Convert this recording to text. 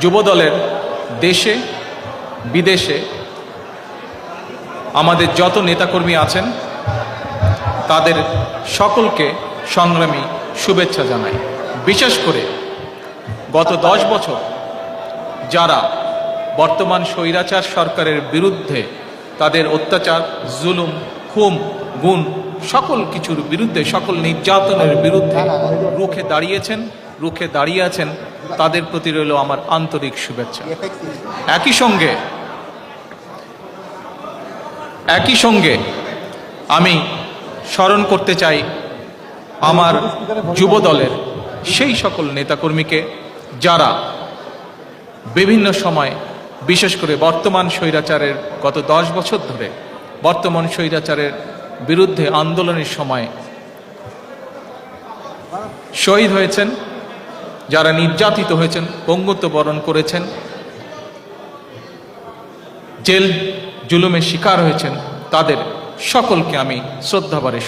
যুবদলের দেশে বিদেশে আমাদের যত নেতাকর্মী আছেন তাদের সকলকে সংগ্রামী শুভেচ্ছা জানাই। বিশেষ করে গত 10 বছর যারা বর্তমান স্বৈরাচার সরকারের বিরুদ্ধে তাদের অত্যাচার, জুলুম, খুন, গুণ সকল কিছুর বিরুদ্ধে, সকল নির্যাতনের বিরুদ্ধে রুখে দাঁড়িয়ে আছেন, তাদের প্রতি রইল আমার আন্তরিক শুভেচ্ছা। একই সঙ্গে আমি স্মরণ করতে চাই আমার যুবদলের সেই সকল নেতাকর্মীকে যারা বিভিন্ন সময়, বিশেষ করে বর্তমান স্বৈরাচারের গত 10 বছর ধরে বর্তমান স্বৈরাচারের বিরুদ্ধে আন্দোলনের সময় শহীদ হয়েছেন, যারা নির্যাতিত হয়েছেন, পঙ্গুত্ব বরণ করেছেন, জেল জুলুমের শিকার হয়েছেন, তাদের সকলকে আমি শ্রদ্ধাভরে